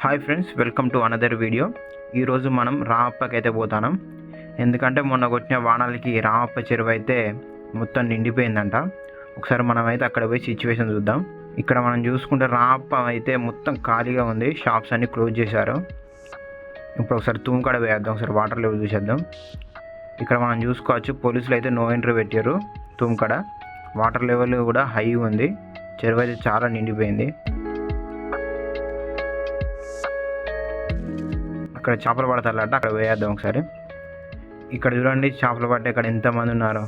Hi friends, welcome to another video. ఈరోజు మనం రామప్పకి అయితే పోతాం. ఎందుకంటే మొన్న కొట్టిన వానాలకి రామప్ప చెరువు అయితే మొత్తం నిండిపోయిందంట. ఒకసారి మనం అయితే అక్కడ పోయి సిచ్యువేషన్ చూద్దాం. ఇక్కడ మనం చూసుకుంటే రామప్ప అయితే మొత్తం ఖాళీగా ఉంది, షాప్స్ అన్నీ క్లోజ్ చేశారు. ఇప్పుడు ఒకసారి తూముకాడ వేద్దాం, ఒకసారి వాటర్ లెవెల్ చూసేద్దాం. ఇక్కడ మనం చూసుకోవచ్చు, పోలీసులు అయితే నో ఎంట్రీ పెట్టారు. తూముకాడ వాటర్ లెవెల్ కూడా హై ఉంది, చెరువు అయితే చాలా నిండిపోయింది. అక్కడ చేపలు పడతారట, అక్కడ వేయేద్దాం ఒకసారి. ఇక్కడ చూడండి, చేపలు పట్టే ఇక్కడ ఎంతమంది ఉన్నారు.